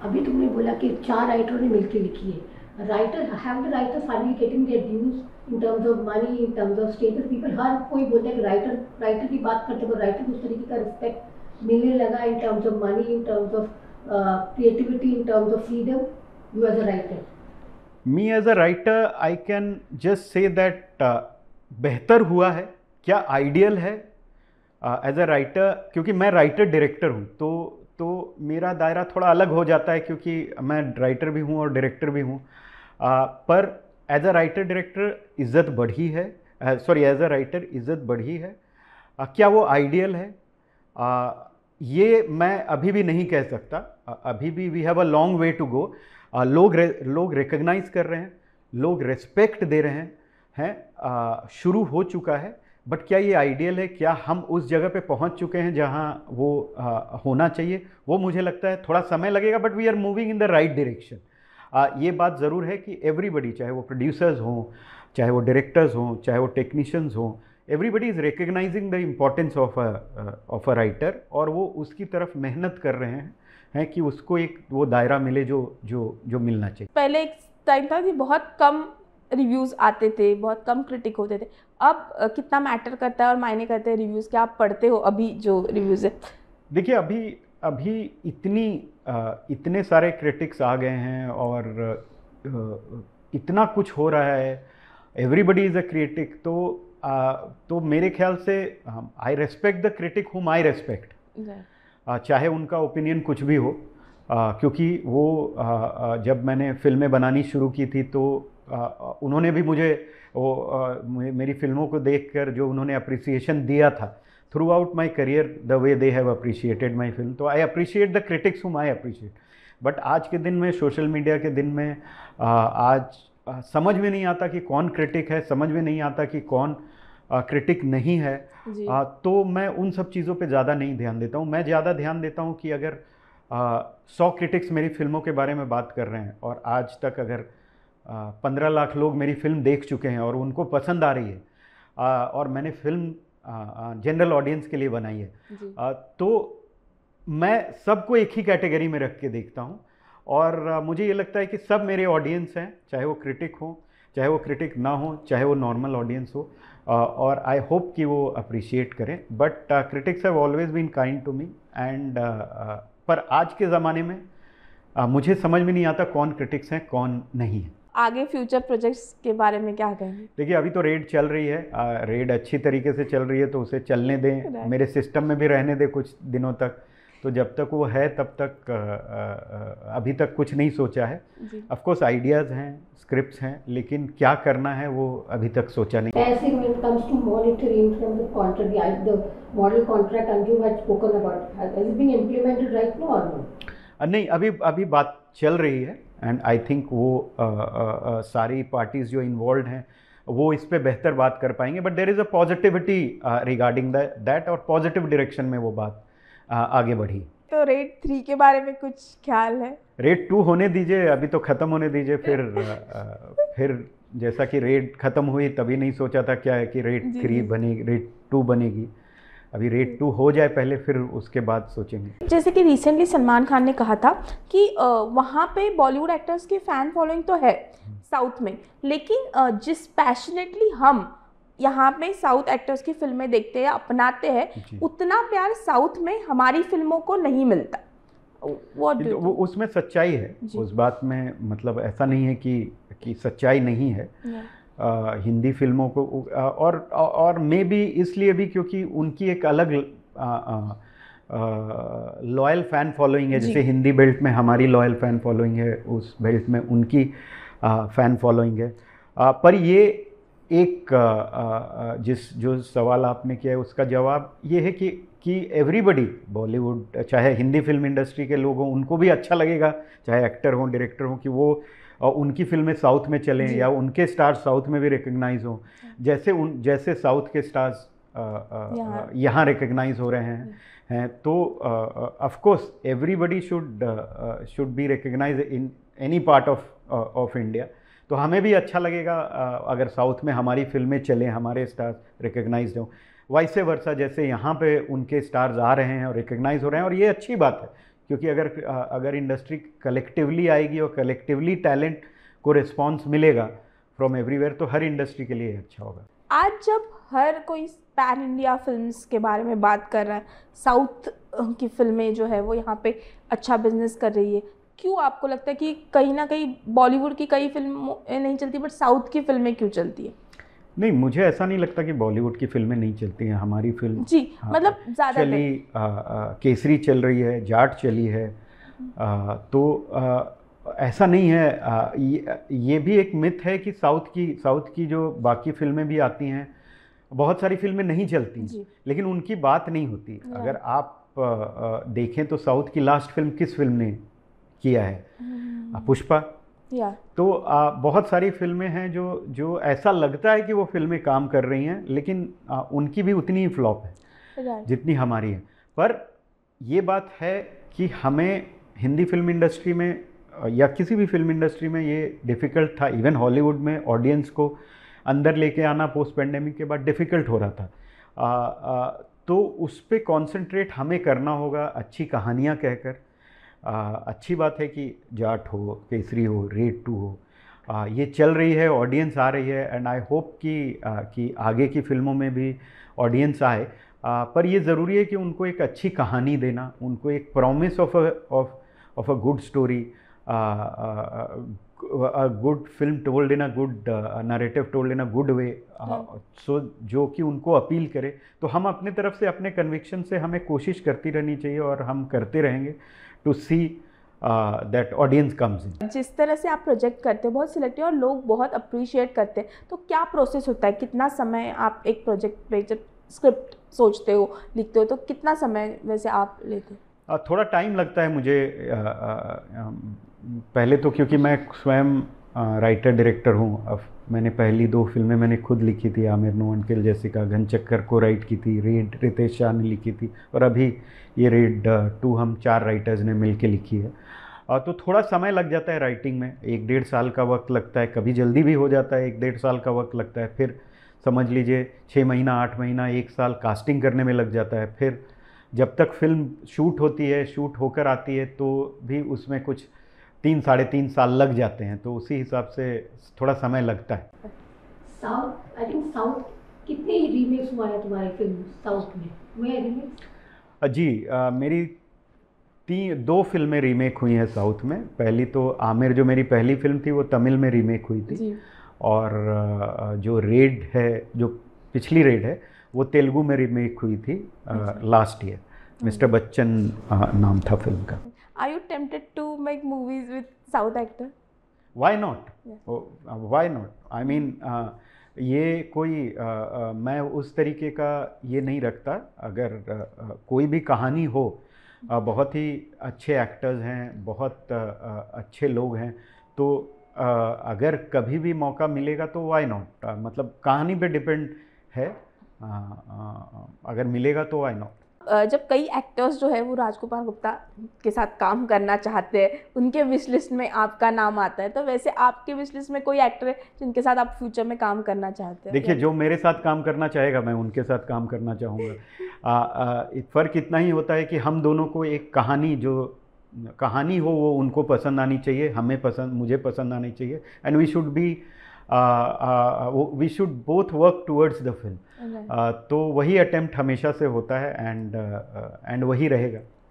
अभी तुमने बोला कि 4 राइटरों ने मिलकर लिखी है। Writer have the writer finally getting their dues in terms of money, in terms of status? People, हर कोई बोलता है कि राइटर की बात करते हो, राइटर को उस तरीके का रिस्पेक्ट मिलने लगा in terms of money, in terms of creativity, in terms of freedom, you as a writer? Me as a writer I can just say that बेहतर हुआ है, क्या आइडियल है एज अ राइटर, क्योंकि मैं राइटर डायरेक्टर हूँ, तो मेरा दायरा थोड़ा अलग हो जाता है, क्योंकि मैं राइटर भी हूँ और डायरेक्टर भी हूँ। पर एज अ राइटर डायरेक्टर इज़्ज़त बढ़ी है, सॉरी एज अ राइटर इज़्ज़त बढ़ी है। क्या वो आइडियल है, ये मैं अभी भी नहीं कह सकता। अभी भी we have a long way to go. लोग रिकग्नाइज कर रहे हैं, लोग रिस्पेक्ट दे रहे हैं, शुरू हो चुका है। बट क्या ये आइडियल है, क्या हम उस जगह पे पहुंच चुके हैं जहां वो होना चाहिए? वो मुझे लगता है थोड़ा समय लगेगा, but we are moving in the right direction. ये बात ज़रूर है कि एवरीबडी, चाहे वो प्रोड्यूसर्स हों, चाहे वो डायरेक्टर्स हों, चाहे वो टेक्नीशियंस हों, everybody is recognising the importance of a writer, और वो उसकी तरफ मेहनत कर रहे हैं कि उसको एक वो दायरा मिले जो जो जो मिलना चाहिए। पहले एक टाइम था कि बहुत कम रिव्यूज़ आते थे, बहुत कम क्रिटिक होते थे। अब कितना मैटर करता है और मायने करते हैं रिव्यूज़? क्या आप पढ़ते हो अभी जो रिव्यूज़ है? देखिए, अभी अभी इतने सारे क्रिटिक्स आ गए हैं और इतना कुछ हो रहा है, एवरीबडी इज़ अ क्रिटिक। तो मेरे ख्याल से आई रेस्पेक्ट द क्रिटिक हुम आई रेस्पेक्ट, चाहे उनका ओपिनियन कुछ भी हो। क्योंकि वो जब मैंने फिल्में बनानी शुरू की थी तो उन्होंने भी मुझे मेरी फिल्मों को देखकर जो उन्होंने अप्रिसिएशन दिया था through out my career, the way they have appreciated my film, तो आई अप्रिशिएट द क्रिटिक्स हुम आई अप्रिशिएट। बट आज के दिन में, सोशल मीडिया के दिन में, आज समझ में नहीं आता कि कौन क्रिटिक है, समझ में नहीं आता कि कौन क्रिटिक नहीं है। तो मैं उन सब चीज़ों पे ज़्यादा नहीं ध्यान देता हूँ। मैं ज़्यादा ध्यान देता हूँ कि अगर 100 क्रिटिक्स मेरी फिल्मों के बारे में बात कर रहे हैं और आज तक अगर 15 लाख लोग मेरी फिल्म देख चुके हैं और उनको पसंद आ रही है, और मैंने फिल्म जनरल ऑडियंस के लिए बनाई है, तो मैं सबको एक ही कैटेगरी में रख के देखता हूँ। और मुझे ये लगता है कि सब मेरे ऑडियंस हैं, चाहे वो क्रिटिक हो, चाहे वो क्रिटिक ना हो, चाहे वो नॉर्मल ऑडियंस हो, और आई होप कि वो अप्रिशिएट करें। But critics have always been kind to me and पर आज के ज़माने में मुझे समझ में नहीं आता कौन क्रिटिक्स हैं कौन नहीं है। आगे फ्यूचर प्रोजेक्ट्स के बारे में क्या कहेंगे? देखिए, अभी तो रेड चल रही है, रेड अच्छी तरीके से चल रही है, तो उसे चलने दें, मेरे सिस्टम में भी रहने दें कुछ दिनों तक। तो जब तक वो है तब तक अभी तक कुछ नहीं सोचा है। ऑफ कोर्स आइडियाज़ हैं, स्क्रिप्ट्स हैं, लेकिन क्या करना है वो अभी तक सोचा नहीं। ऐसे when it comes to monetary in terms of contract, the model contract Anju had spoken about, has it been implemented right now or no? नहीं, अभी बात चल रही है एंड आई थिंक वो सारी पार्टीज जो इन्वॉल्व हैं वो इस पे बेहतर बात कर पाएंगे। But there is a positivity regarding that, और पॉजिटिव डायरेक्शन में वो बात आगे बढ़ी। तो रेड 3 के बारे में कुछ ख्याल है? रेड 2 होने दीजिए, अभी तो ख़त्म होने दीजिए, फिर जैसा कि रेड ख़त्म हुई तभी नहीं सोचा था क्या है कि रेड 3 बनेगी, रेड 2 बनेगी। अभी रेड 2 हो जाए पहले, फिर उसके बाद सोचेंगे। जैसे कि रिसेंटली सलमान खान ने कहा था कि वहाँ पे बॉलीवुड एक्टर्स की फ़ैन फॉलोइंग तो है साउथ में, लेकिन जिस पैशनेटली हम यहाँ पे साउथ एक्टर्स की फिल्में देखते हैं, अपनाते हैं, उतना प्यार साउथ में हमारी फिल्मों को नहीं मिलता। वो उसमें सच्चाई है, उस बात में, मतलब ऐसा नहीं है कि सच्चाई नहीं है। हिंदी फिल्मों को और मे बी इसलिए भी क्योंकि उनकी एक अलग लॉयल फ़ैन फॉलोइंग है। जैसे हिंदी बेल्ट में हमारी लॉयल फ़ैन फॉलोइंग है, उस बेल्ट में उनकी फ़ैन फॉलोइंग है। पर ये एक जो सवाल आपने किया है उसका जवाब ये है कि एवरीबडी, बॉलीवुड चाहे हिंदी फिल्म इंडस्ट्री के लोग हों, उनको भी अच्छा लगेगा, चाहे एक्टर हों, डायरेक्टर हों, कि वो उनकी फिल्में साउथ में चलें या उनके स्टार्स साउथ में भी रिकग्नाइज हों, जैसे साउथ के स्टार्स यहाँ रिकग्नाइज हो रहे हैं। तो of course everybody should be recognize in any part of India. तो हमें भी अच्छा लगेगा अगर साउथ में हमारी फिल्में चलें, हमारे स्टार्स रिकग्नाइज हों, वाइसे वर्सा, जैसे यहाँ पे उनके स्टार्स आ रहे हैं और रिकग्नाइज हो रहे हैं, और ये अच्छी बात है क्योंकि अगर इंडस्ट्री कलेक्टिवली आएगी और कलेक्टिवली टैलेंट को रिस्पॉन्स मिलेगा फ्रॉम एवरीवेयर, तो हर इंडस्ट्री के लिए अच्छा होगा। आज जब हर कोई पैन इंडिया फिल्म्स के बारे में बात कर रहा है, साउथ की फिल्में जो है वो यहाँ पे अच्छा बिजनेस कर रही है, क्यों आपको लगता है कि कहीं ना कहीं बॉलीवुड की कई फिल्में नहीं चलती बट साउथ की फिल्में क्यों चलती है? नहीं, मुझे ऐसा नहीं लगता कि बॉलीवुड की फिल्में नहीं चलती हैं। हमारी फिल्म जी, मतलब ज़्यादा चली, केसरी चल रही है, जाट चली है, तो ऐसा नहीं है। ये भी एक मिथ है कि साउथ की जो बाकी फिल्में भी आती हैं, बहुत सारी फिल्में नहीं चलती, लेकिन उनकी बात नहीं होती। अगर आप देखें तो साउथ की लास्ट फिल्म किस फिल्म ने किया है? पुष्पा। तो बहुत सारी फिल्में हैं जो ऐसा लगता है कि वो फिल्में काम कर रही हैं, लेकिन उनकी भी उतनी ही फ्लॉप है जितनी हमारी है। पर ये बात है कि हमें हिंदी फिल्म इंडस्ट्री में या किसी भी फिल्म इंडस्ट्री में ये डिफ़िकल्ट था, इवन हॉलीवुड में ऑडियंस को अंदर लेके आना पोस्ट पेंडेमिक के बाद डिफ़िकल्ट हो रहा था। तो उस पर कॉन्सेंट्रेट हमें करना होगा, अच्छी कहानियाँ कहकर। अच्छी बात है कि जाट हो, केसरी हो, रेड 2 हो, ये चल रही है, ऑडियंस आ रही है, एंड आई होप कि आगे की फिल्मों में भी ऑडियंस आए। पर ये ज़रूरी है कि उनको एक अच्छी कहानी देना, उनको एक promise of a good story, a good film told in a good narrative told in a good way, so जो कि उनको अपील करे। तो हम अपने तरफ से, अपने कन्विक्शन से हमें कोशिश करती रहनी चाहिए और हम करते रहेंगे to see that audience comes in. जिस तरह से आप प्रोजेक्ट करते हो बहुत सिलेक्टिव और लोग बहुत अप्रिशिएट करते हैं, तो क्या प्रोसेस होता है? कितना समय आप एक प्रोजेक्ट पे जब स्क्रिप्ट सोचते हो, लिखते हो, तो कितना समय वैसे आप लेते हो? थोड़ा टाइम लगता है मुझे। पहले तो क्योंकि मैं स्वयं राइटर डायरेक्टर हूँ, अब मैंने पहली 2 फिल्में मैंने खुद लिखी थी, आमिर नो अनकिल जैसिका, घनचक्कर को राइट की थी, रेड रितेश शाह ने लिखी थी, और अभी ये रेड 2 हम 4 राइटर्स ने मिल के लिखी है। तो थोड़ा समय लग जाता है राइटिंग में, 1-1.5 साल का वक्त लगता है, कभी जल्दी भी हो जाता है, 1-1.5 साल का वक्त लगता है, फिर समझ लीजिए 6 महीना, 8 महीना, 1 साल कास्टिंग करने में लग जाता है, फिर जब तक फिल्म शूट होती है, शूट होकर आती है, तो भी उसमें कुछ 3-3.5 साल लग जाते हैं। तो उसी हिसाब से थोड़ा समय लगता है। साउथ, आई थिंक साउथ कितने रीमेक्स हुआ है तुम्हारी फिल्म साउथ में? रीमेक्स जी, मेरी 2 फिल्में रीमेक हुई हैं साउथ में। पहली तो आमिर, जो मेरी पहली फिल्म थी, वो तमिल में रीमेक हुई थी जी। और जो रेड है, जो पिछली रेड है, वो तेलुगु में रीमेक हुई थी लास्ट ईयर। मिस्टर बच्चन नाम था फिल्म का। Are you tempted to make movies with South actor? Why not? Yeah. Why not? I mean, ये कोई मैं उस तरीके का ये नहीं रखता। अगर कोई भी कहानी हो, बहुत ही अच्छे एक्टर्स हैं, बहुत अच्छे लोग हैं, तो अगर कभी भी मौका मिलेगा तो वाई नॉट। मतलब कहानी पे डिपेंड है, अगर मिलेगा तो वाई नॉट। जब कई एक्टर्स जो है वो राजकुमार गुप्ता के साथ काम करना चाहते हैं, उनके विश लिस्ट में आपका नाम आता है, तो वैसे आपके विश लिस्ट में कोई एक्टर है जिनके साथ आप फ्यूचर में काम करना चाहते हैं? देखिए, जो मेरे साथ काम करना चाहेगा मैं उनके साथ काम करना चाहूँगा। फ़र्क इतना ही होता है कि हम दोनों को एक कहानी हो वो उनको पसंद आनी चाहिए, मुझे पसंद आनी चाहिए, and we should both work towards the film. तो वही अटेम्प्ट हमेशा से होता है, एंड वही रहेगा।